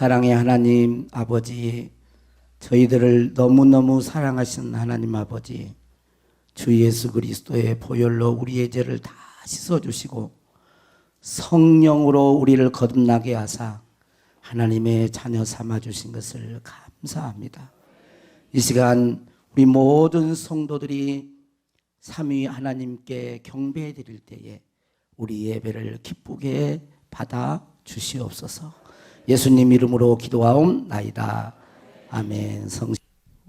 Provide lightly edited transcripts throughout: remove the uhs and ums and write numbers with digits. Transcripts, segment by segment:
사랑의 하나님 아버지, 저희들을 너무너무 사랑하신 하나님 아버지, 주 예수 그리스도의 보혈로 우리의 죄를 다 씻어주시고 성령으로 우리를 거듭나게 하사 하나님의 자녀 삼아주신 것을 감사합니다. 이 시간 우리 모든 성도들이 삼위 하나님께 경배해 드릴 때에 우리 예배를 기쁘게 받아 주시옵소서. 예수님 이름으로 기도하옵나이다. 아멘.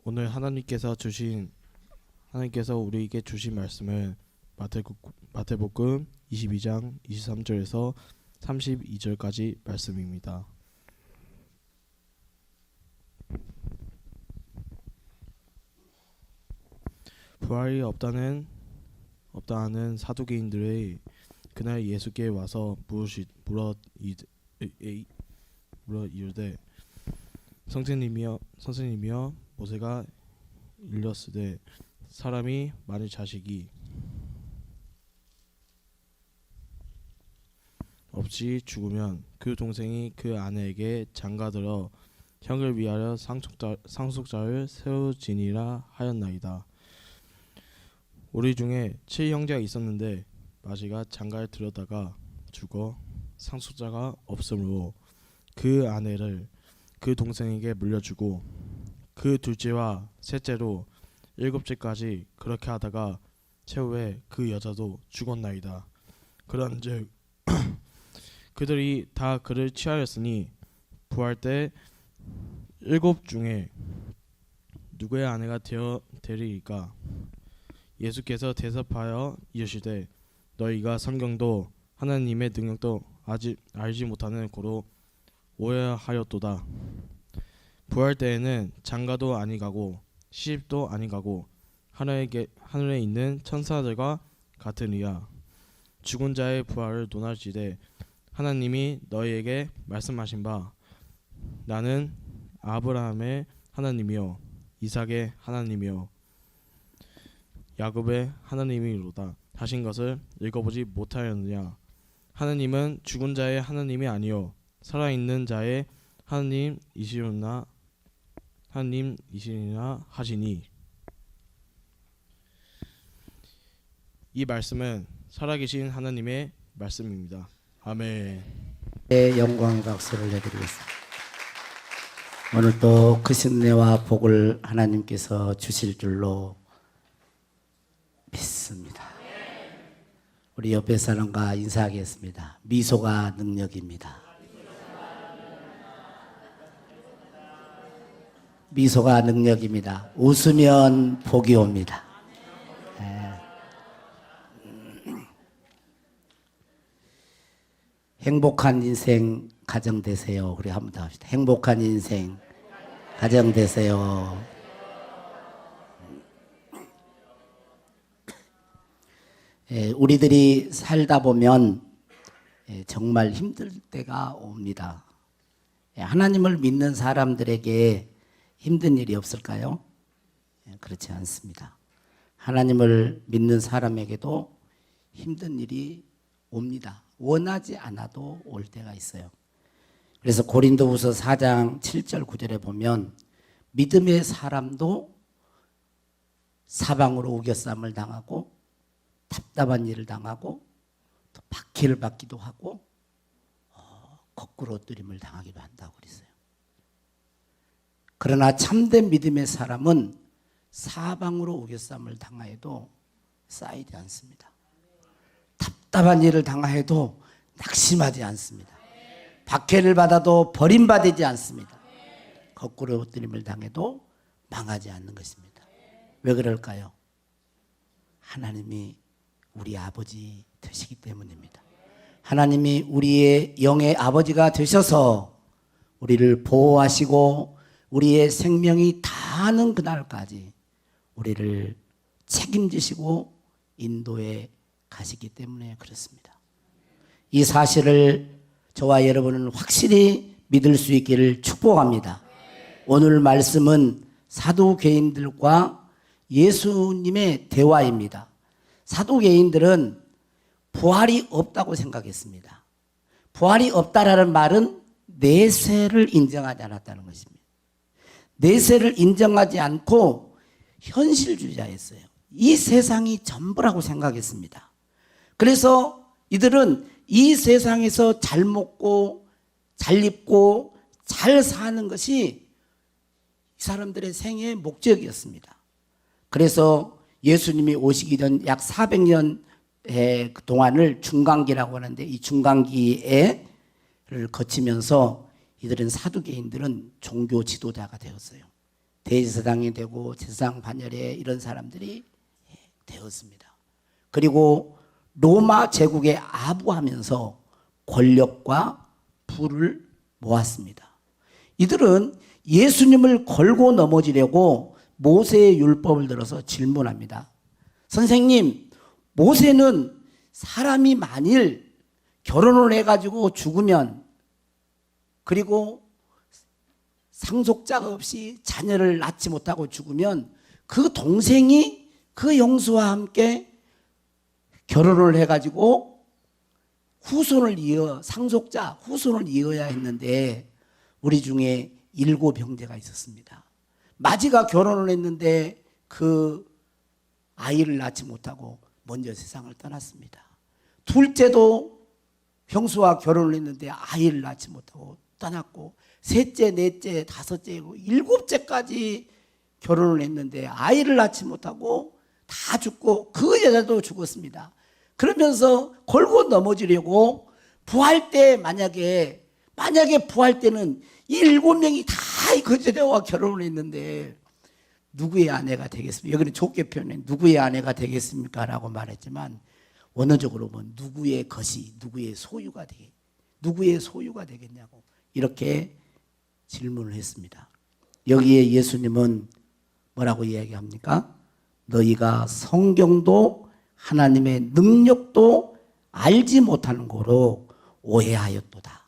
오늘 하나님께서 우리에게 주신 말씀은 마태복음 22장 23절에서 32절까지 말씀입니다. 부활이 없다는 사두개인들의 그날 예수께 와서 물어 이르되 선생님이여 모세가 일렀으되 사람이 만일 자식이 없이 죽으면 그 동생이 그 아내에게 장가들어 형을 위하여 상속자를 세우지니라 하였나이다. 우리 중에 7형제가 있었는데 마지가 장가를 들였다가 죽어 상속자가 없으므로 그 아내를 그 동생에게 물려주고 그 둘째와 셋째로 일곱째까지 그렇게 하다가 최후에 그 여자도 죽었나이다. 그런즉 그들이 다 그를 취하였으니 부활 때 일곱 중에 누구의 아내가 되리이까? 예수께서 대답하여 이르시되 너희가 성경도 하나님의 능력도 아직 알지 못하는 고로 오해하였도다. 부활 때에는 장가도 아니가고 시집도 아니가고 하늘에 있는 천사들과 같으니라. 죽은 자의 부활을 논할지되 하나님이 너희에게 말씀하신 바 나는 아브라함의 하나님이요 이삭의 하나님이요 야곱의 하나님이로다 하신 것을 읽어보지 못하였느냐? 하나님은 죽은 자의 하나님이 아니요 살아있는 자의 하나님이시니라 하시니. 이 말씀은 살아계신 하나님의 말씀입니다. 아멘. 영광 박수를 해드리겠습니다. 오늘 또 크신 은혜와 복을 하나님께서 주실 줄로 믿습니다. 우리 옆에 사람과 인사하겠습니다. 미소가 능력입니다. 미소가 능력입니다. 웃으면 복이 옵니다. 행복한 인생 가정 되세요. 우리 한 번 더 합시다. 행복한 인생 가정 되세요. 우리들이 살다 보면 정말 힘들 때가 옵니다. 하나님을 믿는 사람들에게 힘든 일이 없을까요? 그렇지 않습니다. 하나님을 믿는 사람에게도 힘든 일이 옵니다. 원하지 않아도 올 때가 있어요. 그래서 고린도후서 4장 7절 9절에 보면 믿음의 사람도 사방으로 우겨쌈을 당하고 답답한 일을 당하고 또 박해를 받기도 하고 거꾸로 엎드림을 당하기도 한다고 그랬어요. 그러나 참된 믿음의 사람은 사방으로 우겨쌈을 당하여도 쌓이지 않습니다. 답답한 일을 당하여도 낙심하지 않습니다. 박해를 받아도 버림받지 않습니다. 거꾸로 엎드림을 당해도 망하지 않는 것입니다. 왜 그럴까요? 하나님이 우리 아버지 되시기 때문입니다. 하나님이 우리의 영의 아버지가 되셔서 우리를 보호하시고 우리의 생명이 다하는 그날까지 우리를 책임지시고 인도해 가시기 때문에 그렇습니다. 이 사실을 저와 여러분은 확실히 믿을 수 있기를 축복합니다. 오늘 말씀은 사두개인들과 예수님의 대화입니다. 사두개인들은 부활이 없다고 생각했습니다. 부활이 없다라는 말은 내세를 인정하지 않았다는 것입니다. 내세를 인정하지 않고 현실주의자였어요. 이 세상이 전부라고 생각했습니다. 그래서 이들은 이 세상에서 잘 먹고 잘 입고 잘 사는 것이 이 사람들의 생애의 목적이었습니다. 그래서 예수님이 오시기 전 약 400년의 동안을 중간기라고 하는데, 이 중간기를 거치면서 이들은, 사두개인들은 종교 지도자가 되었어요. 대제사장이 되고 제사장 반열에 이런 사람들이 되었습니다. 그리고 로마 제국에 아부하면서 권력과 부를 모았습니다. 이들은 예수님을 걸고 넘어지려고 모세의 율법을 들어서 질문합니다. 선생님, 모세는 사람이 만일 결혼을 해가지고 죽으면, 그리고 상속자가 없이 자녀를 낳지 못하고 죽으면 그 동생이 그 영수와 함께 결혼을 해가지고 상속자 후손을 이어야 했는데, 우리 중에 7 형제가 있었습니다. 마지가 결혼을 했는데 그 아이를 낳지 못하고 먼저 세상을 떠났습니다. 둘째도 형수와 결혼을 했는데 아이를 낳지 못하고 떠났고, 셋째, 넷째, 다섯째, 7째까지 결혼을 했는데 아이를 낳지 못하고 다 죽고, 그 여자도 죽었습니다. 그러면서 걸고 넘어지려고 부활 때, 만약에 부활 때는 이 7명이 다 그 여자와 결혼을 했는데 누구의 아내가 되겠습니까? 여기는 좋게 표현해 누구의 아내가 되겠습니까? 라고 말했지만, 원어적으로 보면 누구의 것이 누구의 소유가 되겠냐고 이렇게 질문을 했습니다. 여기에 예수님은 뭐라고 이야기합니까? 너희가 성경도 하나님의 능력도 알지 못하는 거로 오해하였도다.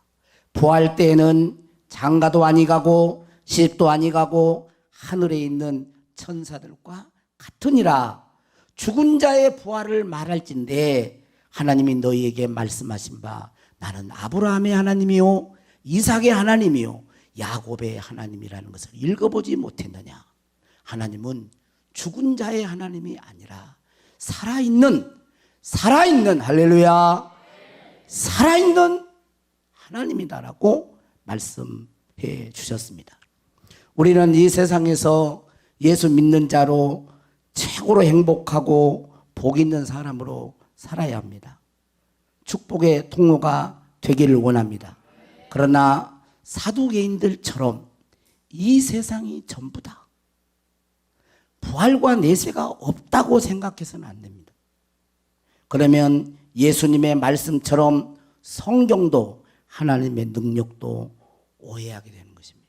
부활 때에는 장가도 아니 가고 시집도 아니 가고 하늘에 있는 천사들과 같으니라. 죽은 자의 부활을 말할진대 하나님이 너희에게 말씀하신 바 나는 아브라함의 하나님이요 이삭의 하나님이요 야곱의 하나님이라는 것을 읽어보지 못했느냐. 하나님은 죽은 자의 하나님이 아니라 살아있는 할렐루야, 살아있는 하나님이다라고 말씀해 주셨습니다. 우리는 이 세상에서 예수 믿는 자로 최고로 행복하고 복 있는 사람으로 살아야 합니다. 축복의 통로가 되기를 원합니다. 그러나 사두개인들처럼 이 세상이 전부다, 부활과 내세가 없다고 생각해서는 안 됩니다. 그러면 예수님의 말씀처럼 성경도 하나님의 능력도 오해하게 되는 것입니다.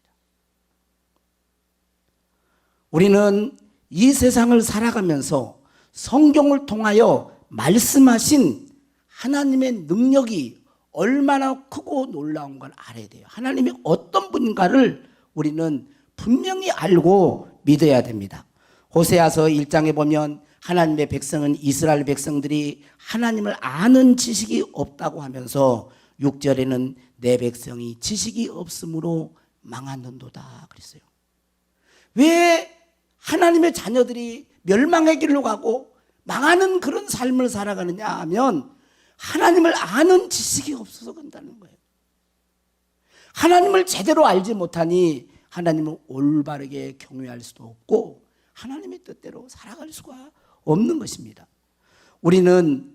우리는 이 세상을 살아가면서 성경을 통하여 말씀하신 하나님의 능력이 얼마나 크고 놀라운 걸 알아야 돼요. 하나님이 어떤 분인가를 우리는 분명히 알고 믿어야 됩니다. 호세아서 1장에 보면 하나님의 백성은, 이스라엘 백성들이 하나님을 아는 지식이 없다고 하면서 6절에는 내 백성이 지식이 없으므로 망하는도다 그랬어요. 왜 하나님의 자녀들이 멸망의 길로 가고 망하는 그런 삶을 살아가느냐 하면, 하나님을 아는 지식이 없어서 그런다는 거예요. 하나님을 제대로 알지 못하니 하나님을 올바르게 경외할 수도 없고 하나님의 뜻대로 살아갈 수가 없는 것입니다. 우리는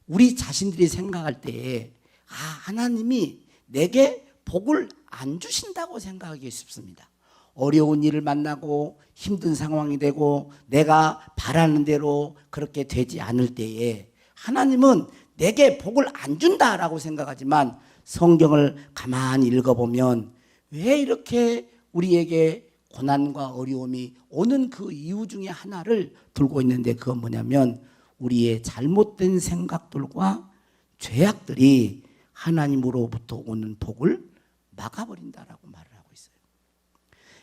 우리 자신들이 생각할 때에 하나님이 내게 복을 안 주신다고 생각하기 쉽습니다. 어려운 일을 만나고 힘든 상황이 되고 내가 바라는 대로 그렇게 되지 않을 때에 하나님은 내게 복을 안 준다라고 생각하지만, 성경을 가만히 읽어보면 왜 이렇게 우리에게 고난과 어려움이 오는 그 이유 중에 하나를 들고 있는데, 그건 뭐냐면 우리의 잘못된 생각들과 죄악들이 하나님으로부터 오는 복을 막아버린다라고 말을 하고 있어요.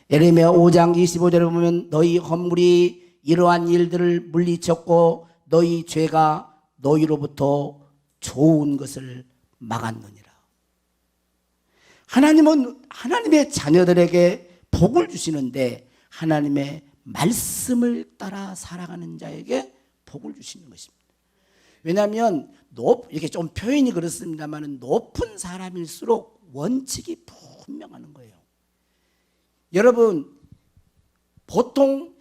예레미야 5장 25절에 보면 너희 허물이 이러한 일들을 물리쳤고 너희 죄가 너희로부터 좋은 것을 막았느니라. 하나님은 하나님의 자녀들에게 복을 주시는데 하나님의 말씀을 따라 살아가는 자에게 복을 주시는 것입니다. 왜냐하면 이렇게 좀 표현이 그렇습니다만 높은 사람일수록 원칙이 분명한 거예요. 여러분 보통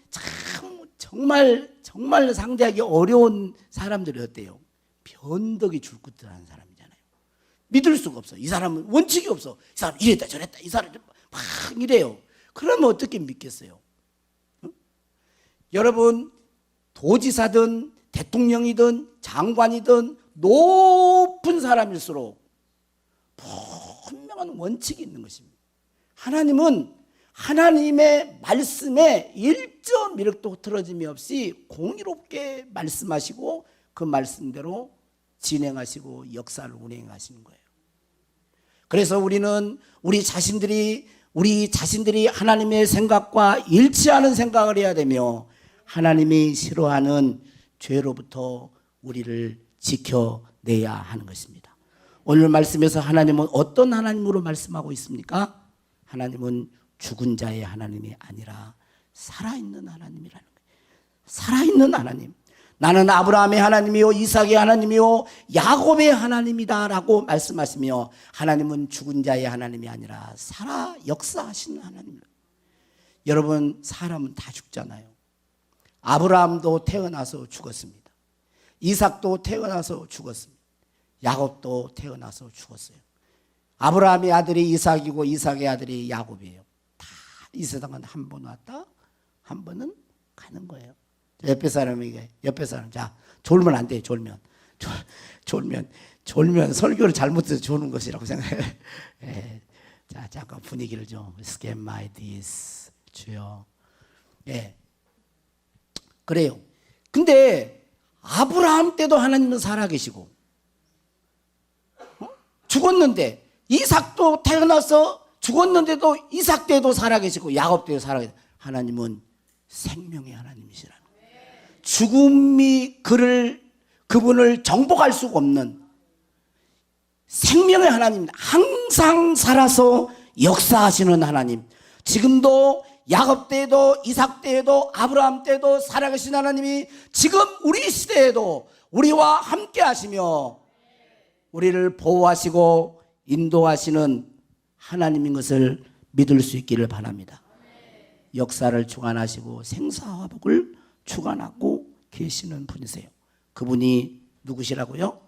정말 상대하기 어려운 사람들이 어때요? 변덕이 줄긋하는 사람이잖아요. 믿을 수가 없어. 이 사람은 원칙이 없어. 이 사람 이랬다 저랬다. 이 사람 막 이래요. 그러면 어떻게 믿겠어요? 응? 여러분 도지사든 대통령이든 장관이든 높은 사람일수록 분명한 원칙이 있는 것입니다. 하나님은 하나님의 말씀에 1.1도 틀어짐이 없이 공의롭게 말씀하시고 그 말씀대로 진행하시고 역사를 운행하시는 거예요. 그래서 우리는 우리 자신들이 하나님의 생각과 일치하는 생각을 해야 되며 하나님이 싫어하는 죄로부터 우리를 지켜내야 하는 것입니다. 오늘 말씀에서 하나님은 어떤 하나님으로 말씀하고 있습니까? 하나님은 죽은 자의 하나님이 아니라 살아있는 하나님이라는 거예요. 살아있는 하나님. 나는 아브라함의 하나님이요 이삭의 하나님이요 야곱의 하나님이다라고 말씀하시며 하나님은 죽은 자의 하나님이 아니라 살아 역사하시는 하나님입니다. 여러분 사람은 다 죽잖아요. 아브라함도 태어나서 죽었습니다. 이삭도 태어나서 죽었습니다. 야곱도 태어나서 죽었어요. 아브라함의 아들이 이삭이고 이삭의 아들이 야곱이에요. 다 이 세상은 한 번 왔다 한 번은 가는 거예요. 옆에 사람에게 자 졸면 안 돼. 졸면 설교를 잘못해서 조는 것이라고 생각해. 예. 자 잠깐 분위기를 좀 Scam my this 주여. 예. 그래요. 근데 아브라함 때도 하나님은 살아계시고 죽었는데 이삭도 태어나서 죽었는데도 이삭 때도 살아계시고 야곱 때도 살아계시고 하나님은 생명의 하나님이시라는 거예요. 죽음이 그분을 정복할 수가 없는 생명의 하나님입니다. 항상 살아서 역사하시는 하나님. 지금도 야곱 때에도 이삭 때에도 아브라함 때에도 살아계신 하나님이 지금 우리 시대에도 우리와 함께 하시며 우리를 보호하시고 인도하시는 하나님인 것을 믿을 수 있기를 바랍니다. 역사를 주관하시고 생사화복을 주관하고 계시는 분이세요. 그분이 누구시라고요?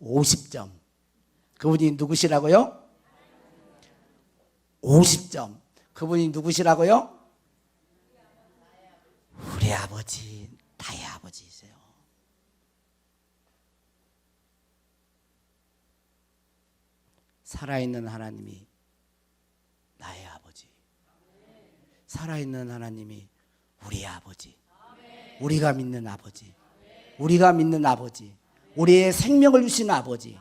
50점. 그분이 누구시라고요? 50점. 그분이 누구시라고요? 우리 아버지, 나의 아버지이세요. 살아있는 하나님이 나의 아버지. 살아있는 하나님이 우리 아버지. 우리가 믿는 아버지. 우리가 믿는 아버지. 우리의 생명을 주신 아버지.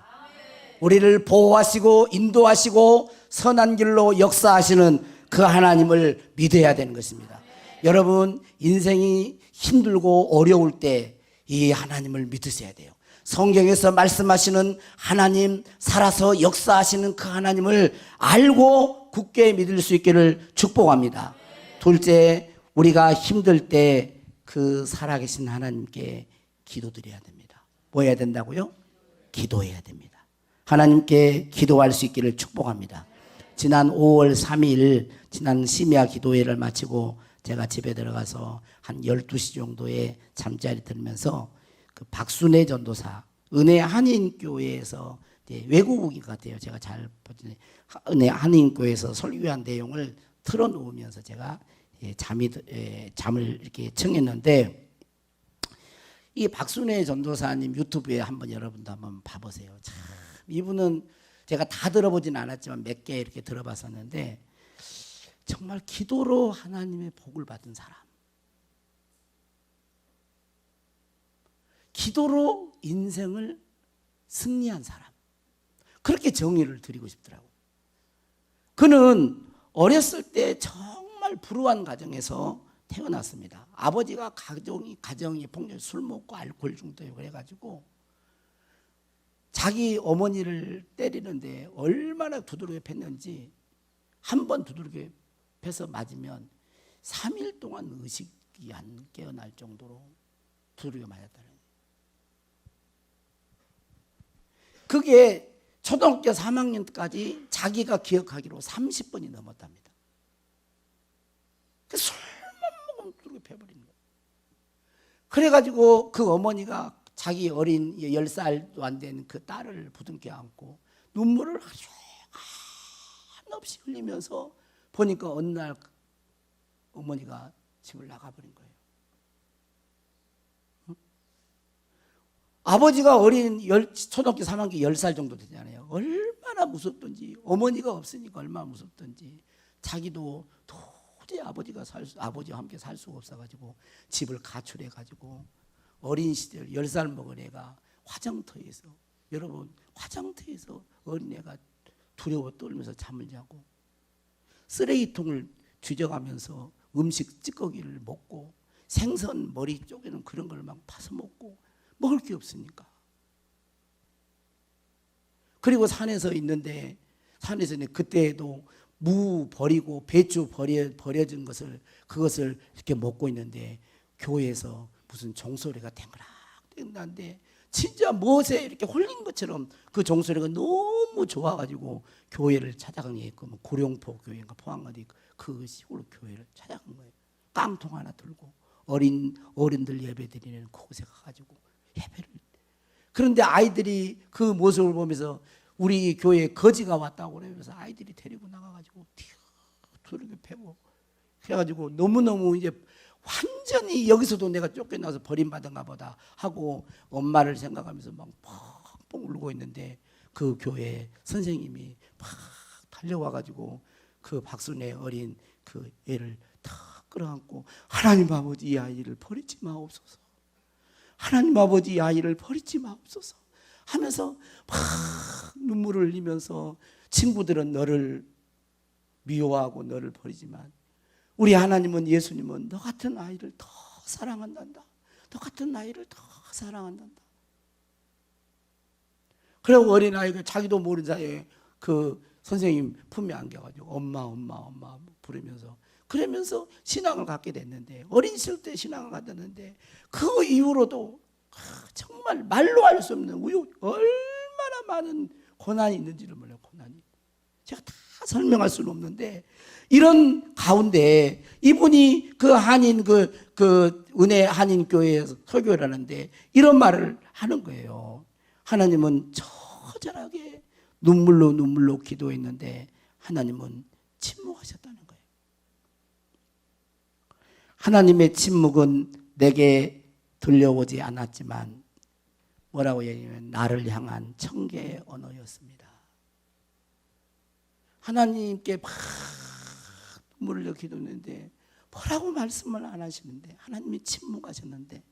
우리를 보호하시고 인도하시고 선한 길로 역사하시는 그 하나님을 믿어야 되는 것입니다. 여러분 인생이 힘들고 어려울 때 이 하나님을 믿으셔야 돼요. 성경에서 말씀하시는 하나님, 살아서 역사하시는 그 하나님을 알고 굳게 믿을 수 있기를 축복합니다. 둘째, 우리가 힘들 때 그 살아계신 하나님께 기도드려야 됩니다. 뭐 해야 된다고요? 기도해야 됩니다. 하나님께 기도할 수 있기를 축복합니다. 지난 5월 3일 지난 심야 기도회를 마치고 제가 집에 들어가서 한 12시 정도에 잠자리 들면서 그 박순애 전도사 은혜 한인교회에서 외국인 같아요. 제가 잘 보더니 은혜 한인교회에서 설교한 내용을 틀어놓으면서 제가 잠을 이렇게 청했는데 이 박순애 전도사님 유튜브에 한번 여러분도 한번 봐보세요. 참 이분은 제가 다 들어보진 않았지만 몇 개 이렇게 들어봤었는데 정말 기도로 하나님의 복을 받은 사람, 기도로 인생을 승리한 사람, 그렇게 정의를 드리고 싶더라고요. 그는 어렸을 때 정말 불우한 가정에서 태어났습니다. 아버지가 가정이 폭력, 술 먹고 알코올 중독이고 그래가지고 자기 어머니를 때리는데 얼마나 두드러겨 팼는지, 한 번 두드러겨 패서 맞으면 3일 동안 의식이 안 깨어날 정도로 두드러겨 맞았다는 거예요. 그게 초등학교 3학년까지 자기가 기억하기로 30번이 넘었답니다. 술만 먹으면 두드러겨 패버린 거예요. 그래가지고 그 어머니가 자기 어린 10살도 안 된 그 딸을 부둥켜 안고 눈물을 아주 한없이 흘리면서 보니까 어느 날 어머니가 집을 나가버린 거예요. 응? 아버지가 초등학교 3학년 10살 정도 되잖아요. 얼마나 무섭던지, 어머니가 없으니까 얼마나 무섭던지, 자기도 도저히 아버지와 함께 살 수가 없어가지고 집을 가출해가지고 어린 시절 10살 먹은 애가 화장터에서, 여러분 화장터에서 어린애가 두려워 떨면서 잠을 자고 쓰레기통을 뒤져가면서 음식 찌꺼기를 먹고 생선 머리 쪽에는 그런 걸 막 파서 먹고 먹을 게 없으니까. 그리고 산에서 있는데 그때에도 무 버리고 배추 버려진 그것을 이렇게 먹고 있는데 교회에서 무슨 종소리가 댕그락댕그란데 진짜 못에 이렇게 홀린 것처럼 그 종소리가 너무 좋아가지고 교회를 찾아가게끔 고룡포 교회인가 포항 어디 그 시골 교회를 찾아간 거예요. 깡통 하나 들고 어른들 예배 드리는 그곳에 가가지고 예배를. 그런데 아이들이 그 모습을 보면서 우리 교회에 거지가 왔다고 그러면서 아이들이 데리고 나가가지고 두르게 패고 그래가지고 너무너무 이제 완전히 여기서도 내가 쫓겨나서 버림받은가 보다 하고 엄마를 생각하면서 막 펑펑 울고 있는데 그 교회 선생님이 막 달려와가지고 그 박순애 어린 그 애를 탁 끌어안고 하나님 아버지 이 아이를 버리지 마옵소서. 하나님 아버지 이 아이를 버리지 마옵소서 하면서 막 눈물을 흘리면서 친구들은 너를 미워하고 너를 버리지만 우리 하나님은 예수님은 너 같은 아이를 더 사랑한단다. 너 같은 아이를 더 사랑한단다. 그리고 어린아이가 자기도 모르는 사이에 그 선생님 품에 안겨가지고 엄마 부르면서 그러면서 신앙을 갖게 됐는데 어린 시절 때 신앙을 갖았는데 그 이후로도 정말 말로 할 수 없는 얼마나 많은 고난이 있는지를 몰라요. 고난이. 제가 다 설명할 수는 없는데 이런 가운데 이분이 그 한인 그 은혜 한인 교회에서 설교를 하는데 이런 말을 하는 거예요. 하나님은 처절하게 눈물로 기도했는데 하나님은 침묵하셨다는 거예요. 하나님의 침묵은 내게 들려오지 않았지만 뭐라고 얘기하면 나를 향한 청계의 언어였습니다. 하나님께 막 눈물을 기도했는데 뭐라고 말씀을 안 하시는데 하나님이 침묵하셨는데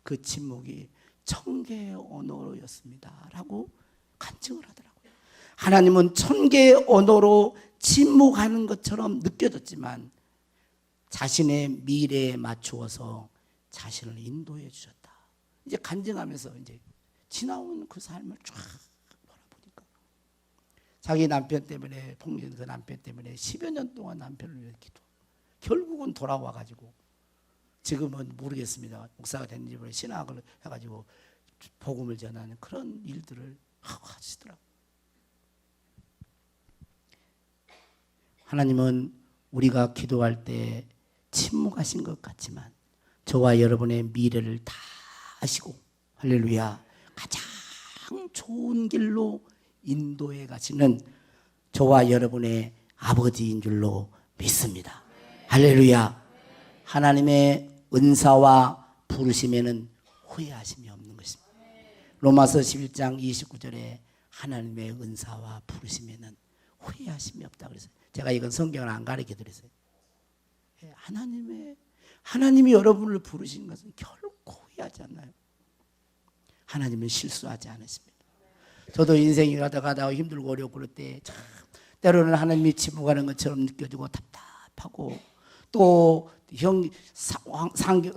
그 침묵이 청계의 언어였습니다 라고 간증을 하더라고요. 하나님은 천개의 언어로 침묵하는 것처럼 느껴졌지만 자신의 미래에 맞추어서 자신을 인도해 주셨다. 이제 간증하면서 이제 지나온 그 삶을 쫙 돌아보니까 자기 남편 때문에 폭력 그 남편 때문에 10여 년 동안 남편을 위해 기도. 결국은 돌아와 가지고 지금은 모르겠습니다. 목사가 됐는지 모르겠어요. 신학을 해가지고 복음을 전하는 그런 일들을 하고 하시더라고요. 하나님은 우리가 기도할 때 침묵하신 것 같지만 저와 여러분의 미래를 다 아시고 할렐루야 가장 좋은 길로 인도해 가시는 저와 여러분의 아버지인 줄로 믿습니다. 할렐루야. 하나님의 은사와 부르심에는 후회하심이 없는 것입니다. 로마서 11장 29절에 하나님의 은사와 부르심에는 후회하심이 없다 그랬어요. 제가 이건 성경을 안 가르쳐 드렸어요. 하나님이 여러분을 부르신 것은 결코 후회하지 않나요? 하나님은 실수하지 않으십니다. 저도 인생이 가다가 힘들고 어렵고 그럴 때 참 때로는 하나님이 침묵하는 것처럼 느껴지고 답답하고 또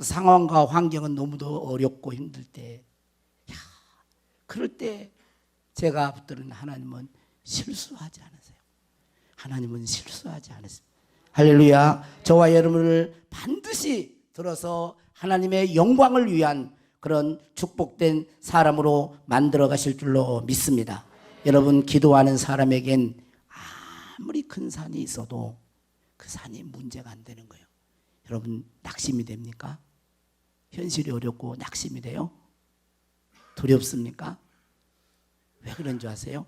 상황과 환경은 너무도 어렵고 힘들 때 그럴 때 제가 붙들은 하나님은 실수하지 않으세요. 하나님은 실수하지 않으십니다. 할렐루야. 저와 여러분을 반드시 들어서 하나님의 영광을 위한 그런 축복된 사람으로 만들어 가실 줄로 믿습니다. 여러분, 기도하는 사람에겐 아무리 큰 산이 있어도 그 산이 문제가 안 되는 거예요. 여러분, 낙심이 됩니까? 현실이 어렵고 낙심이 돼요? 두렵습니까? 왜 그런 줄 아세요?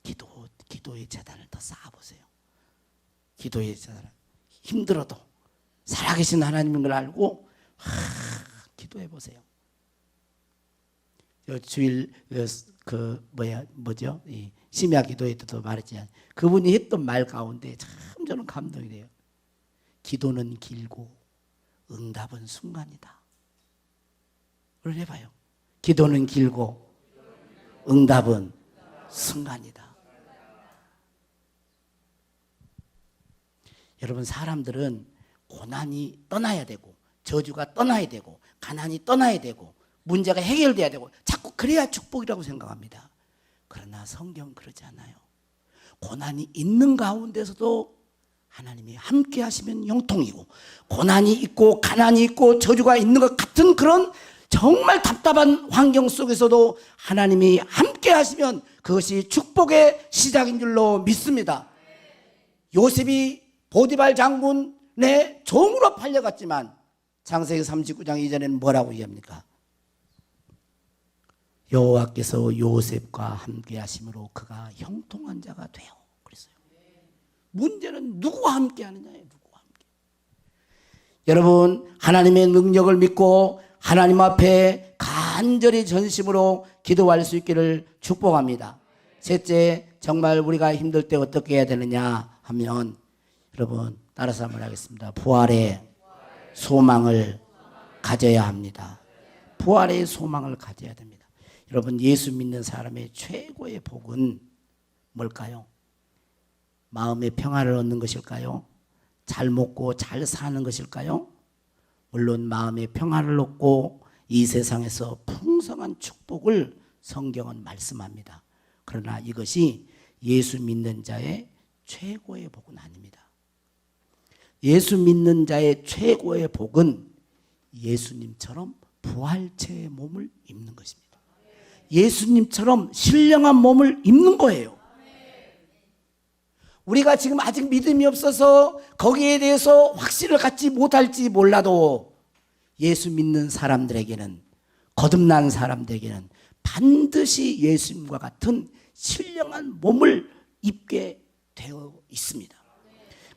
기도의 재단을 더 쌓아보세요. 기도의 재단을 힘들어도 살아계신 하나님인 걸 알고 기도해 보세요. 주일 이 심야 기도회 때도 말했지만 그분이 했던 말 가운데 참 저는 감동이 돼요. 기도는 길고 응답은 순간이다. 오늘 해봐요. 기도는 길고 응답은 순간이다. 여러분, 사람들은 고난이 떠나야 되고 저주가 떠나야 되고 가난이 떠나야 되고 문제가 해결돼야 되고 자꾸 그래야 축복이라고 생각합니다. 그러나 성경은 그러지 않아요. 고난이 있는 가운데서도 하나님이 함께 하시면 형통이고, 고난이 있고 가난이 있고 저주가 있는 것 같은 그런 정말 답답한 환경 속에서도 하나님이 함께 하시면 그것이 축복의 시작인 줄로 믿습니다. 요셉이 보디발 장군의 종으로 팔려갔지만 창세기 39장 이전에는 뭐라고 얘기합니까? 여호와께서 요셉과 함께 하심으로 그가 형통한 자가 되어 그랬어요. 문제는 누구와 함께 하느냐예요. 누구와 함께. 여러분, 하나님의 능력을 믿고 하나님 앞에 간절히 전심으로 기도할 수 있기를 축복합니다. 셋째, 정말 우리가 힘들 때 어떻게 해야 되느냐 하면, 여러분 따라서 한번 하겠습니다. 부활의 소망을 가져야 합니다. 부활의 소망을 가져야 됩니다. 여러분, 예수 믿는 사람의 최고의 복은 뭘까요? 마음의 평화를 얻는 것일까요? 잘 먹고 잘 사는 것일까요? 물론 마음의 평화를 얻고 이 세상에서 풍성한 축복을 성경은 말씀합니다. 그러나 이것이 예수 믿는 자의 최고의 복은 아닙니다. 예수 믿는 자의 최고의 복은 예수님처럼 부활체의 몸을 입는 것입니다. 예수님처럼 신령한 몸을 입는 거예요. 우리가 지금 아직 믿음이 없어서 거기에 대해서 확신을 갖지 못할지 몰라도 예수 믿는 사람들에게는, 거듭난 사람들에게는 반드시 예수님과 같은 신령한 몸을 입게 되어 있습니다.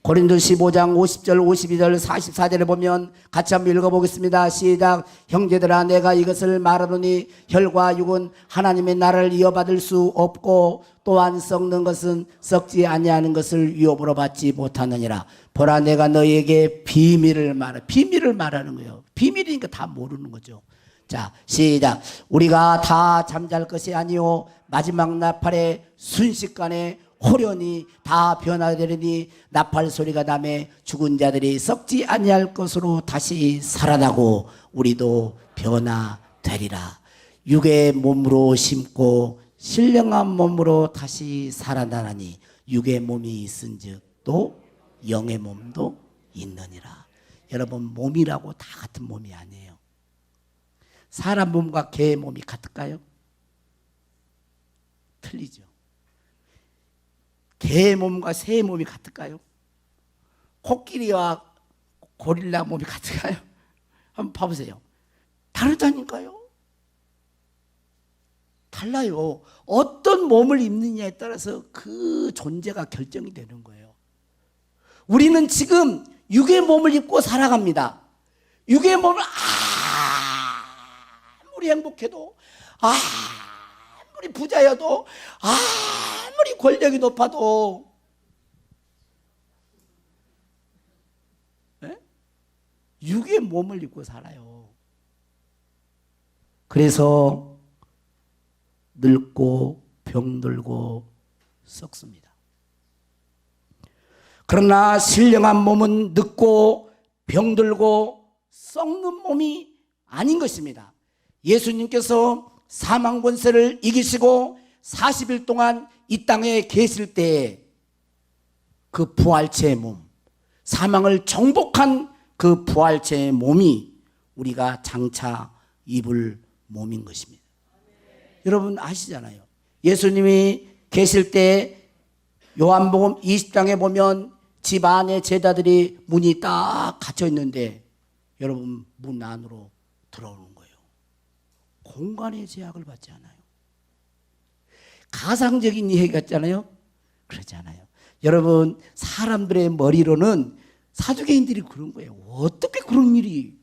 고린도서 15장 50절 52절 44절에 보면 같이 한번 읽어보겠습니다. 시작. 형제들아, 내가 이것을 말하노니 혈과 육은 하나님의 나라를 이어받을 수 없고 또한 썩는 것은 썩지 아니하는 것을 위협으로 받지 못하느니라. 보라, 내가 너희에게 비밀을 말하는 거예요. 비밀이니까 다 모르는 거죠. 자, 시작. 우리가 다 잠잘 것이 아니요 마지막 나팔의 순식간에 호련히 다 변화되리니 나팔 소리가 나매 죽은 자들이 썩지 아니할 것으로 다시 살아나고 우리도 변화되리라. 육의 몸으로 심고 신령한 몸으로 다시 살아나니 육의 몸이 있은즉 또 영의 몸도 있느니라. 여러분, 몸이라고 다 같은 몸이 아니에요. 사람 몸과 개의 몸이 같을까요? 틀리죠. 개의 몸과 새의 몸이 같을까요? 코끼리와 고릴라 몸이 같을까요? 한번 봐보세요. 다르다니까요. 달라요. 어떤 몸을 입느냐에 따라서 그 존재가 결정이 되는 거예요. 우리는 지금 육의 몸을 입고 살아갑니다. 육의 몸을 아무리 행복해도, 아무리 부자여도, 아무리 권력이 높아도 육의 몸을 입고 살아요. 그래서 늙고 병들고 썩습니다. 그러나 신령한 몸은 늙고 병들고 썩는 몸이 아닌 것입니다. 예수님께서 사망 권세를 이기시고 40일 동안 이 땅에 계실 때에 그 부활체의 몸, 사망을 정복한 그 부활체의 몸이 우리가 장차 입을 몸인 것입니다. 여러분 아시잖아요. 예수님이 계실 때 요한복음 20장에 보면 집 안에 제자들이 문이 딱 닫혀 있는데 여러분 문 안으로 들어오는 거예요. 공간의 제약을 받지 않아요. 가상적인 얘기 같잖아요. 그렇지 않아요. 여러분 사람들의 머리로는 사두개인들이 그런 거예요. 어떻게 그런 일이?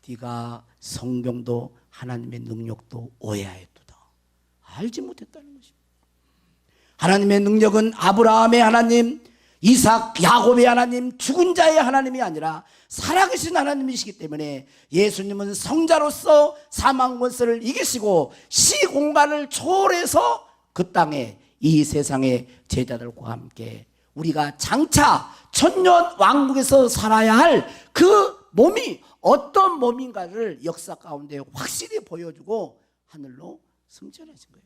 네가 성경도 하나님의 능력도 오해하였도다. 알지 못했다는 것입니다. 하나님의 능력은 아브라함의 하나님, 이삭, 야곱의 하나님, 죽은 자의 하나님이 아니라 살아계신 하나님이시기 때문에 예수님은 성자로서 사망 권세를 이기시고 시공간을 초월해서 그 땅에 이 세상의 제자들과 함께 우리가 장차 천년 왕국에서 살아야 할 그 몸이 어떤 몸인가를 역사 가운데 확실히 보여주고 하늘로 승천하신 거예요.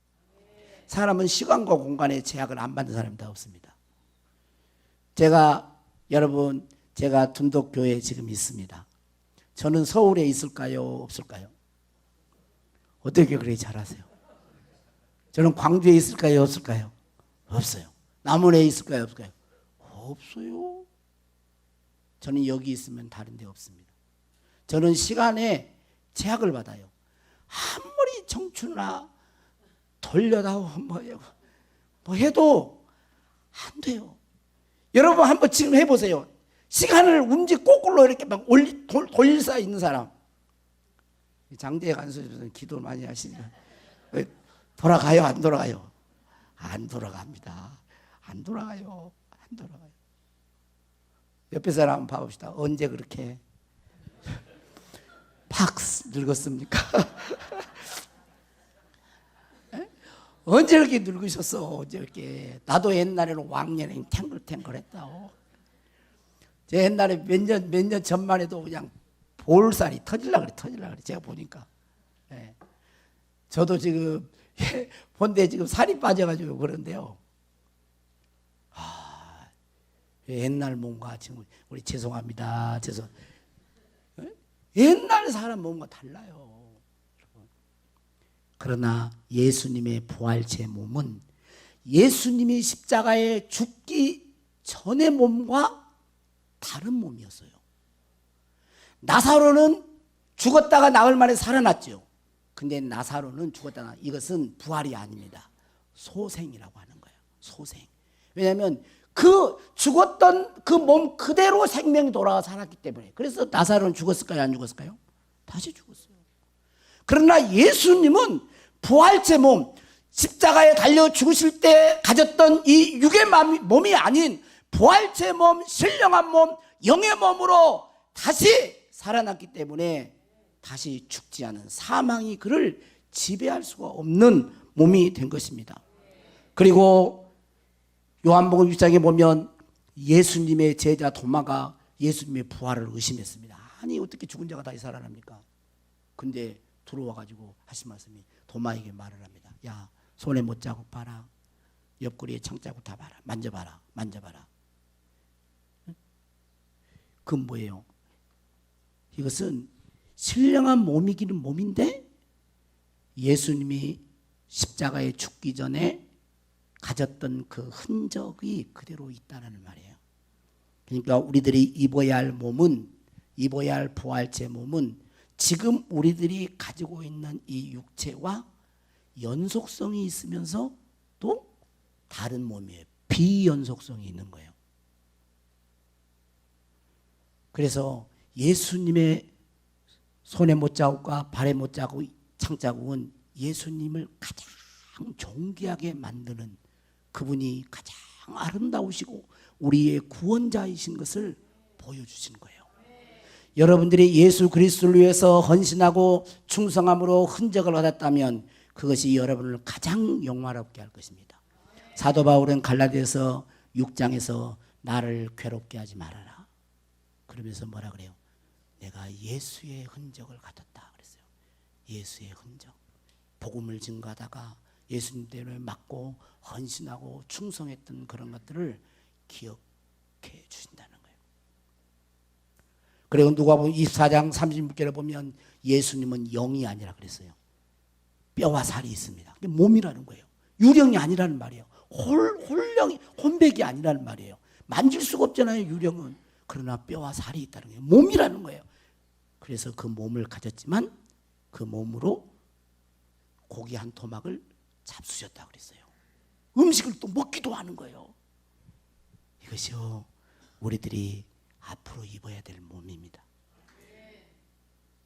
사람은 시간과 공간의 제약을 안 받는 사람이 다 없습니다. 여러분 제가 둔덕교회에 지금 있습니다. 저는 서울에 있을까요? 없을까요? 어떻게 그렇게 잘하세요? 저는 광주에 있을까요? 없을까요? 없어요. 남원에 있을까요? 없을까요? 없어요. 저는 여기 있으면 다른 데 없습니다. 저는 시간에 제약을 받아요. 아무리 청춘이나 돌려다오 뭐 해도 안 돼요. 여러분 한번 지금 해보세요. 시간을 거꾸로 이렇게 막 돌릴 수 있는 사람. 장대에 간수님은 기도 많이 하시니까 돌아가요? 안 돌아가요? 안 돌아갑니다. 안 돌아가요. 안 돌아가요. 옆에 사람 한번 봐봅시다. 언제 그렇게 팍 늙었습니까? 언제 이렇게 늙으셨어? 언제 이렇게? 나도 옛날에는 왕년에 탱글탱글했다고. 제 옛날에 몇 년 전만 해도 그냥 볼살이 터질라 그래. 제가 보니까. 예. 저도 지금 본데 지금 살이 빠져가지고 그런데요. 옛날 몸과 지금 우리 죄송합니다. 예? 옛날 사람 몸과 달라요. 그러나 예수님의 부활체 몸은 예수님이 십자가에 죽기 전의 몸과 다른 몸이었어요. 나사로는 죽었다가 나흘 만에 살아났죠. 근데 나사로는 죽었다가 이것은 부활이 아닙니다. 소생이라고 하는 거예요. 소생. 왜냐하면 그 죽었던 그 몸 그대로 생명이 돌아와 살았기 때문에. 그래서 나사로는 죽었을까요? 안 죽었을까요? 다시 죽었어요. 그러나 예수님은 부활체 몸, 십자가에 달려 죽으실 때 가졌던 이 육의 몸이 아닌 부활체 몸, 신령한 몸, 영의 몸으로 다시 살아났기 때문에 다시 죽지 않은, 사망이 그를 지배할 수가 없는 몸이 된 것입니다. 그리고 요한복음 6장에 보면 예수님의 제자 도마가 예수님의 부활을 의심했습니다. 아니 어떻게 죽은 자가 다시 살아납니까? 근데 들어와가지고 하신 말씀이 도마에게 말을 합니다. 야, 손에 못자국 봐라. 옆구리에 창자국 다 봐라. 만져봐라. 그건 뭐예요? 이것은 신령한 몸이기는 몸인데 예수님이 십자가에 죽기 전에 가졌던 그 흔적이 그대로 있다는 말이에요. 그러니까 우리들이 입어야 할 몸은, 입어야 할 부활체 몸은 지금 우리들이 가지고 있는 이 육체와 연속성이 있으면서 또 다른 몸이에요. 비연속성이 있는 거예요. 그래서 예수님의 손의 못자국과 발의 못자국, 창자국은 예수님을 가장 존귀하게 만드는, 그분이 가장 아름다우시고 우리의 구원자이신 것을 보여주신 거예요. 여러분들이 예수 그리스도를 위해서 헌신하고 충성함으로 흔적을 얻었다면 그것이 여러분을 가장 영화롭게 할 것입니다. 사도 바울은 갈라디아서 6장에서 나를 괴롭게 하지 말아라. 그러면서 뭐라 그래요? 내가 예수의 흔적을 가졌다 그랬어요. 예수의 흔적. 복음을 증거하다가 예수님대로 맞고 헌신하고 충성했던 그런 것들을 기억해 주신다는 거예요. 그리고 누가복음 24장 36절에 보면 예수님은 영이 아니라 그랬어요. 뼈와 살이 있습니다. 몸이라는 거예요. 유령이 아니라는 말이에요. 홀령이, 혼백이 아니라는 말이에요. 만질 수가 없잖아요, 유령은. 그러나 뼈와 살이 있다는 거예요. 몸이라는 거예요. 그래서 그 몸을 가졌지만 그 몸으로 고기 한 토막을 잡수셨다고 그랬어요. 음식을 또 먹기도 하는 거예요. 이것이요, 우리들이 앞으로 입어야 될 몸입니다.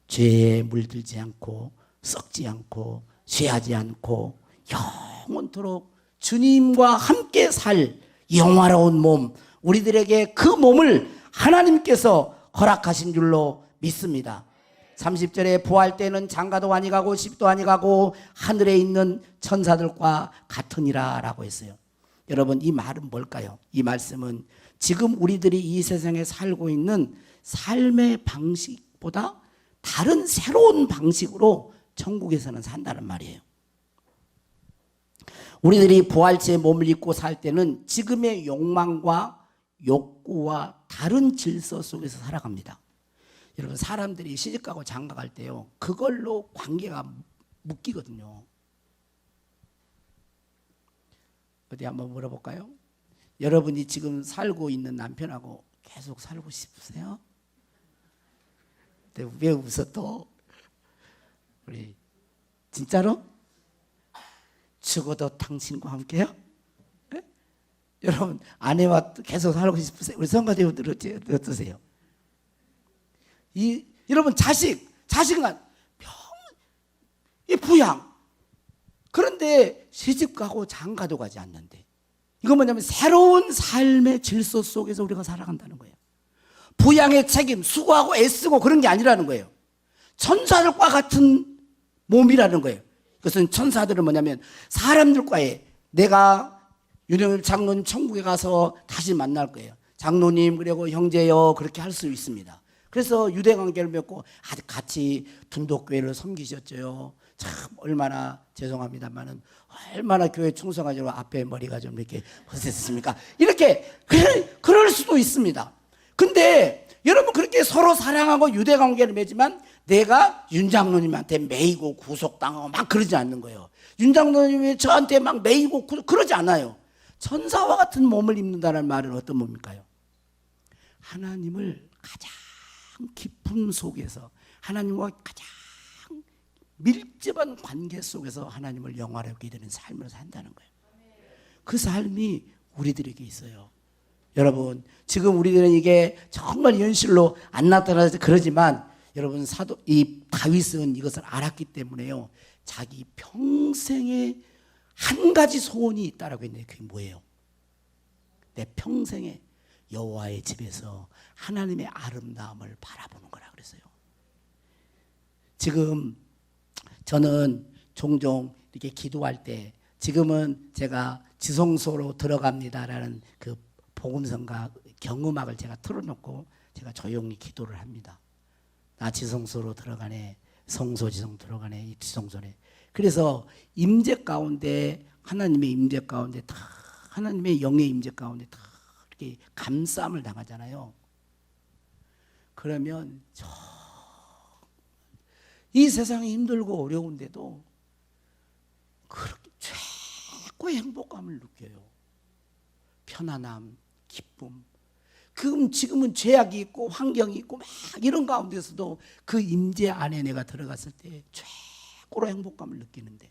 죄에 물들지 않고 썩지 않고 쇠하지 않고 영원토록 주님과 함께 살 영화로운 몸, 우리들에게 그 몸을 하나님께서 허락하신 줄로 믿습니다. 30절에 부활 때는 장가도 아니 가고 집도 아니 가고 하늘에 있는 천사들과 같으니라 라고 했어요. 여러분, 이 말은 뭘까요? 이 말씀은 지금 우리들이 이 세상에 살고 있는 삶의 방식보다 다른 새로운 방식으로 천국에서는 산다는 말이에요. 우리들이 부활체의 몸을 입고 살 때는 지금의 욕망과 욕구와 다른 질서 속에서 살아갑니다. 여러분, 사람들이 시집가고 장가갈 때요, 그걸로 관계가 묶이거든요. 어디 한번 물어볼까요? 여러분이 지금 살고 있는 남편하고 계속 살고 싶으세요? 근데 왜 웃어 또? 우리 진짜로? 죽어도 당신과 함께요? 네? 여러분, 아내와 계속 살고 싶으세요? 우리 성가대우들 어떠세요? 여러분, 자식은 이 부양. 그런데 시집가고 장가도 가지 않는데, 이건 뭐냐면 새로운 삶의 질서 속에서 우리가 살아간다는 거예요. 부양의 책임, 수고하고 애쓰고 그런 게 아니라는 거예요. 천사들과 같은 몸이라는 거예요. 그것은 천사들은 뭐냐면 사람들과의, 내가 윤영일 장로님 천국에 가서 다시 만날 거예요. 장로님, 그리고 형제여, 그렇게 할 수 있습니다. 그래서 유대관계를 맺고 같이 분독교회를 섬기셨죠. 참 얼마나 죄송합니다만은 얼마나 교회 충성하시고 앞에 머리가 좀 이렇게 허세했습니까? 이렇게 그럴 수도 있습니다. 근데 여러분, 그렇게 서로 사랑하고 유대관계를 맺지만 내가 윤 장로님한테 매이고 구속당하고 막 그러지 않는 거예요. 윤 장로님이 저한테 막 매이고 그러지 않아요. 천사와 같은 몸을 입는다는 말은 어떤 몸일까요? 하나님을 가장 깊은 속에서, 하나님과 가장 밀접한 관계 속에서 하나님을 영화롭게 되는 삶을 산다는 거예요. 그 삶이 우리들에게 있어요. 여러분, 지금 우리들은 이게 정말 현실로 안 나타나서 그러지만, 여러분, 이 다윗은 이것을 알았기 때문에요, 자기 평생에 한 가지 소원이 있다라고 했는데 그게 뭐예요? 내 평생에 여호와의 집에서 하나님의 아름다움을 바라보는 거라 그랬어요. 지금 저는 종종 이렇게 기도할 때, 지금은 제가 지성소로 들어갑니다라는 그 복음성가 경음악을 제가 틀어놓고 제가 조용히 기도를 합니다. 나 지성소로 들어가네, 성소지성 들어가네, 이 지성소네. 그래서 임재 가운데, 하나님의 임재 가운데 다, 하나님의 영의 임재 가운데 다 이렇게 감싸움을 당하잖아요. 그러면 이 세상이 힘들고 어려운데도 그렇게 최고의 행복감을 느껴요. 편안함, 기쁨. 지금은 죄악이 있고 환경이 있고 막 이런 가운데서도 그 임재 안에 내가 들어갔을 때 최고로 행복감을 느끼는데,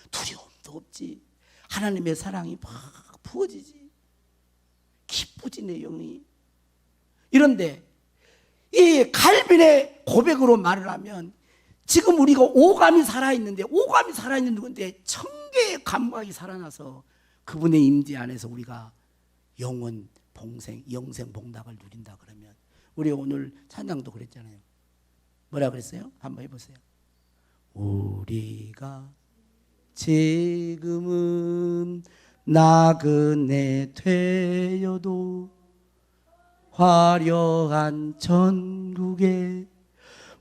두려움도 없지, 하나님의 사랑이 막 부어지지, 기쁘지 내 영이. 이런데 이 칼빈의 고백으로 말을 하면, 지금 우리가 오감이 살아있는데, 오감이 살아있는 누군데 천개의 감각이 살아나서 그분의 임재 안에서 우리가 영원 봉생, 영생 봉락을 누린다 그러면, 우리 오늘 찬양도 그랬잖아요. 뭐라 그랬어요? 한번 해보세요. 우리가 지금은 나그네 되어도 화려한 천국에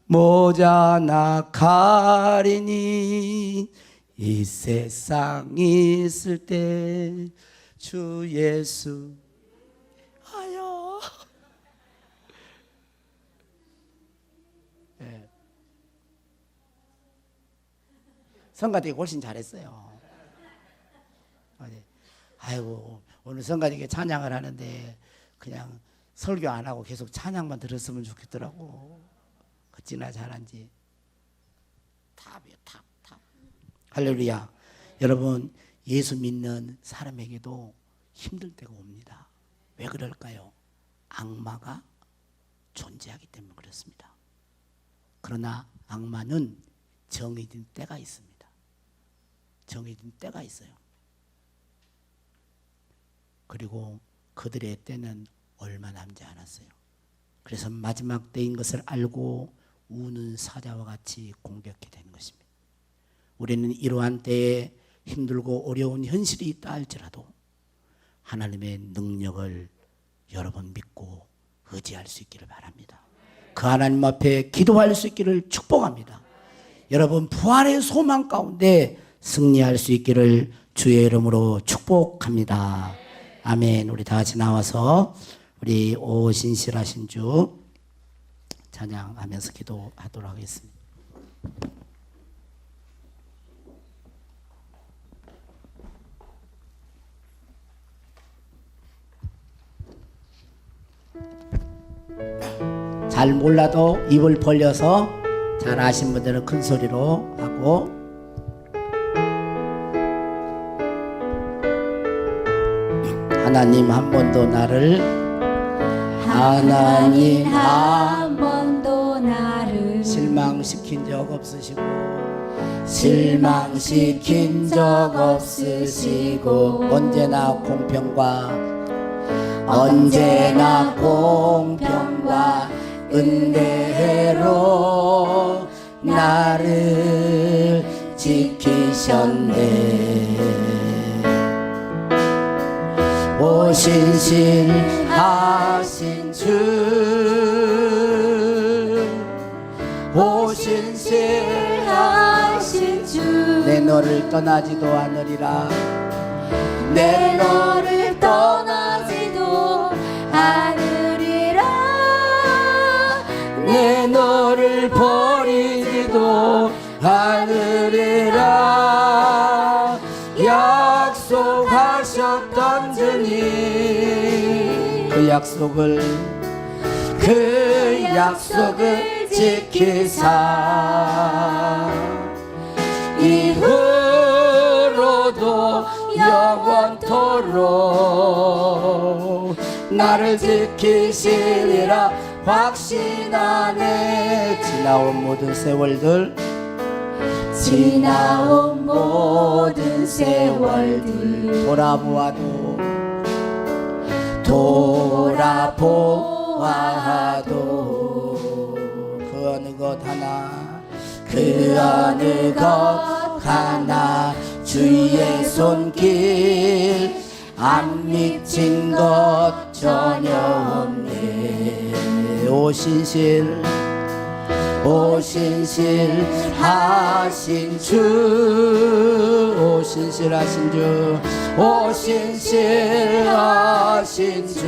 모자나 가리니 이 세상 있을 때 주 예수 하여. 네. 성가대기 훨씬 잘했어요. 아이고 오늘 성가대기 찬양을 하는데 그냥 설교 안 하고 계속 찬양만 들었으면 좋겠더라고. 어찌나 잘한지. 탑이요, 탑. 할렐루야. 여러분, 예수 믿는 사람에게도 힘들 때가 옵니다. 왜 그럴까요? 악마가 존재하기 때문에 그렇습니다. 그러나 악마는 정해진 때가 있습니다. 정해진 때가 있어요. 그리고 그들의 때는 얼마 남지 않았어요. 그래서 마지막 때인 것을 알고 우는 사자와 같이 공격해 된 것입니다. 우리는 이러한 때에 힘들고 어려운 현실이 있다 할지라도 하나님의 능력을 여러 번 믿고 의지할 수 있기를 바랍니다. 그 하나님 앞에 기도할 수 있기를 축복합니다. 여러분 부활의 소망 가운데 승리할 수 있기를 주의 이름으로 축복합니다. 아멘. 우리 다 같이 나와서 우리 오신실하신 주 찬양하면서 기도하도록 하겠습니다. 잘 몰라도 입을 벌려서 잘 아신 분들은 큰 소리로 하고, 하나님 한 번도 나를 하나님 한 번도 나를 실망시킨 적 없으시고 실망시킨 적 없으시고 언제나 공평과 은혜로 나를 지키셨네. 오신실하신 주, 오신실하신 주, 내 너를 떠나지도 않으리라. 내 너를 떠나지도 않으리라. 내 너를 버리지도 않으리라. 약속하셨던 주님, 그 약속을 지키사 이후로도 영원토록 나를 지키시리라 확신하네. 지나온 모든 세월들 돌아보아도 그 어느 것 하나 주의 손길 안 미친 것 전혀 없네. 오신실하신 주, 오신실하신 주,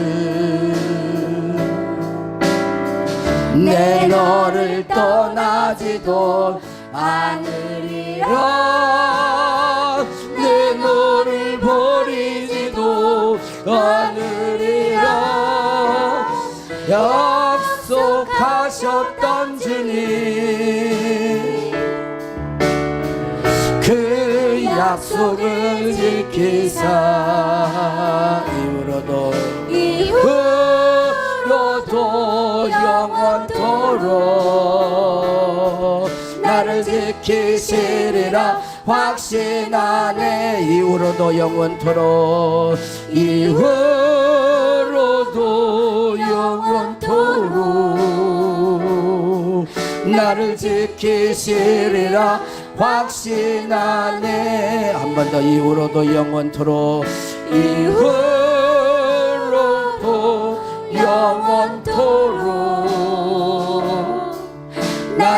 내 너를 떠나지도 않으리라. 내 너를 버리지도 않으리라. 약속하셨던 주님, 그 약속을 지키사 이후로도 영원토록 나를 지키시리라 확신하네. 이후로도 영원토록 나를 지키시리라 확신하네. 한 번 더. 이후로도 영원토록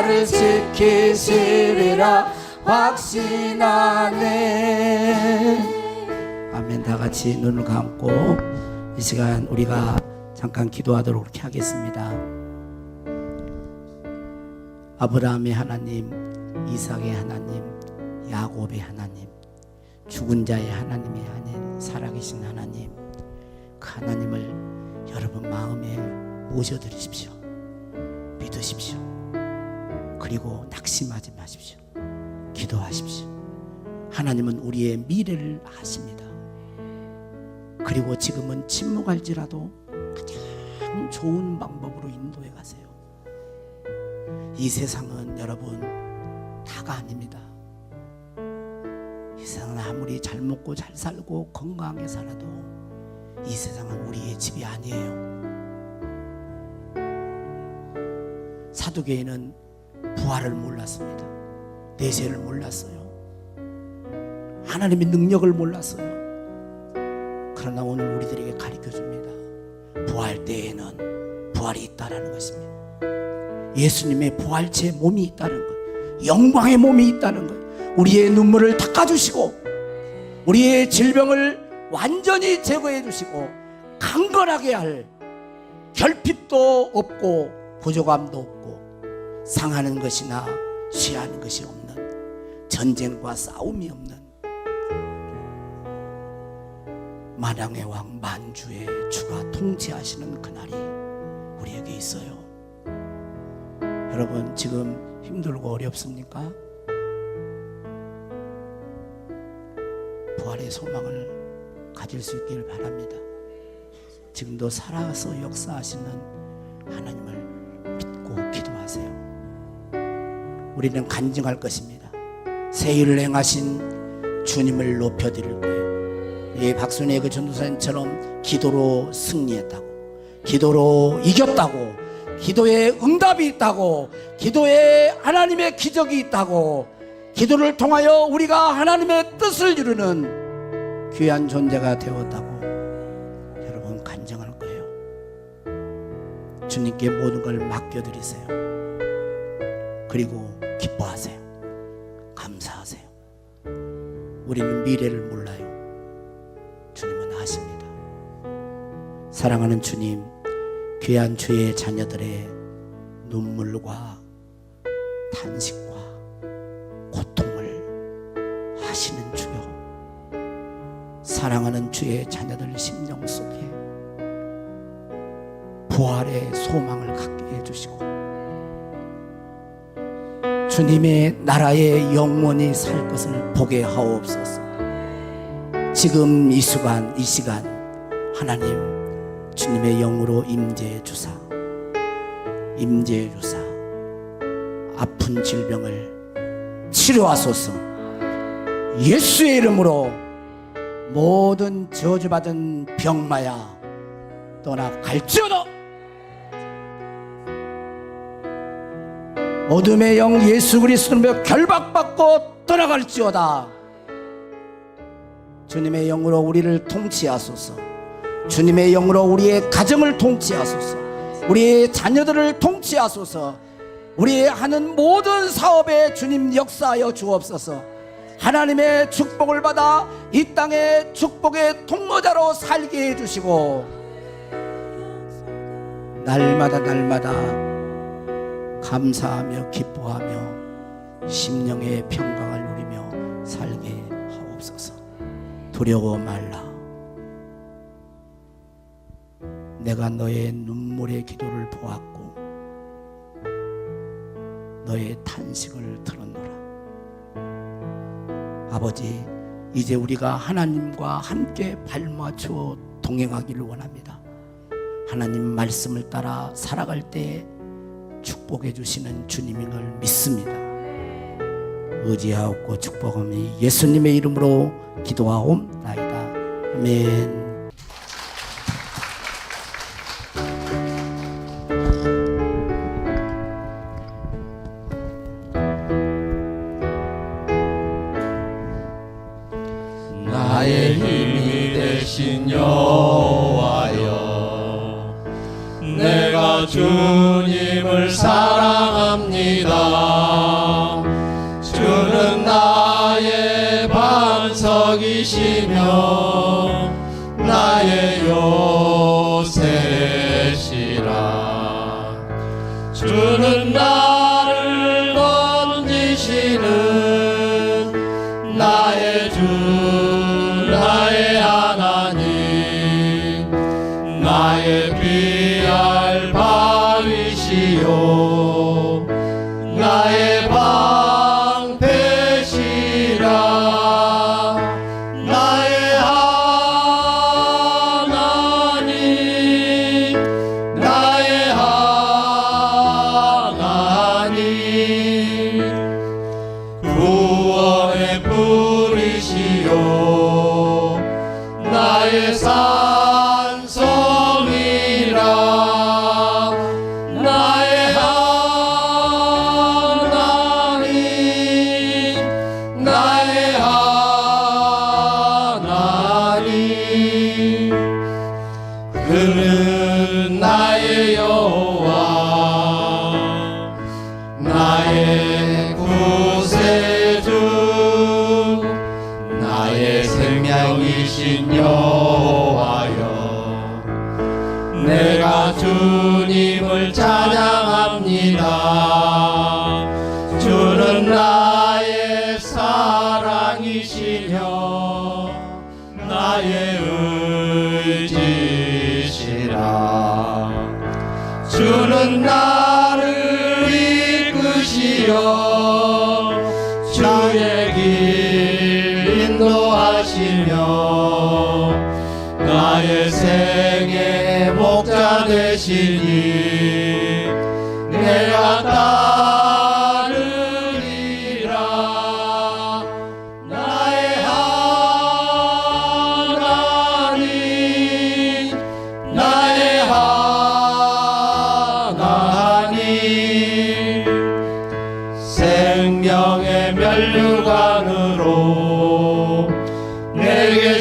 나를 지키시리라 확신하네. 아멘. 다 같이 눈을 감고 이 시간 우리가 잠깐 기도하도록 그렇게 하겠습니다. 아브라함의 하나님, 이삭의 하나님, 야곱의 하나님, 죽은 자의 하나님이 아닌 살아계신 하나님, 그 하나님을 여러분 마음에 모셔드리십시오. 믿으십시오. 그리고 낙심하지 마십시오. 기도하십시오. 하나님은 우리의 미래를 아십니다. 그리고 지금은 침묵할지라도 가장 좋은 방법으로 인도해 가세요. 이 세상은 여러분 다가 아닙니다. 이 세상은 아무리 잘 먹고 잘 살고 건강하게 살아도 이 세상은 우리의 집이 아니에요. 사두개인은 부활을 몰랐습니다. 내세를 몰랐어요. 하나님의 능력을 몰랐어요. 그러나 오늘 우리들에게 가르쳐줍니다. 부활 때에는 부활이 있다라는 것입니다. 예수님의 부활체 몸이 있다는 것, 영광의 몸이 있다는 것, 우리의 눈물을 닦아주시고 우리의 질병을 완전히 제거해 주시고 강건하게 할 결핍도 없고 부족함도 없고 상하는 것이나 쉬하는 것이 없는, 전쟁과 싸움이 없는 만왕의 왕 만주의 주가 통치하시는 그날이 우리에게 있어요. 여러분 지금 힘들고 어렵습니까? 부활의 소망을 가질 수 있기를 바랍니다. 지금도 살아서 역사하시는 하나님을 믿고 기도하세요. 우리는 간증할 것입니다. 새 일을 행하신 주님을 높여드릴 거예요. 이 박순의 그 전도사님처럼 기도로 승리했다고, 기도로 이겼다고, 기도에 응답이 있다고, 기도에 하나님의 기적이 있다고, 기도를 통하여 우리가 하나님의 뜻을 이루는 귀한 존재가 되었다고 여러분 간증할 거예요. 주님께 모든 걸 맡겨드리세요. 그리고 기뻐하세요. 감사하세요. 우리는 미래를 몰라요. 주님은 아십니다. 사랑하는 주님, 귀한 주의 자녀들의 눈물과 탄식과 고통을 아시는 주여, 사랑하는 주의 자녀들 심령 속에 부활의 소망을 갖게 해주시고 주님의 나라에 영원히 살 것을 보게 하옵소서. 지금 이 시간 하나님 주님의 영으로 임재해 주사 아픈 질병을 치료하소서. 예수의 이름으로 모든 저주받은 병마야 떠나갈지어다. 어둠의 영 예수 그리스도로 결박받고 떠나갈지어다. 주님의 영으로 우리를 통치하소서. 주님의 영으로 우리의 가정을 통치하소서. 우리의 자녀들을 통치하소서. 우리의 하는 모든 사업에 주님 역사하여 주옵소서. 하나님의 축복을 받아 이 땅의 축복의 통로자로 살게 해주시고 날마다 감사하며 기뻐하며 심령의 평강을 누리며 살게 하옵소서. 두려워 말라. 내가 너의 눈물의 기도를 보았고 너의 탄식을 들었노라. 아버지, 이제 우리가 하나님과 함께 발맞추어 동행하기를 원합니다. 하나님 말씀을 따라 살아갈 때 축복해 주시는 주님인 걸 믿습니다. 의지하옵고 축복하오니 예수님의 이름으로 기도하옵나이다. 아멘. 나의 힘이 되신 여호와여, 내가 주님을 사랑합니다. 나의 산성이라 나의 하나님 나의 하나님 그는 나의 여호와 나의 구세주 나의 생명이신 여호와여 내가 주님을 찬양합니다 주는 나의 사랑이시며 나의 의지시라 주는 나를 이끄시어 주의 길 인도하시며 나의 생애 목자 되시니 내가 따르리라 나의 하나님 나의 하나님 생명의 면류관으로 내게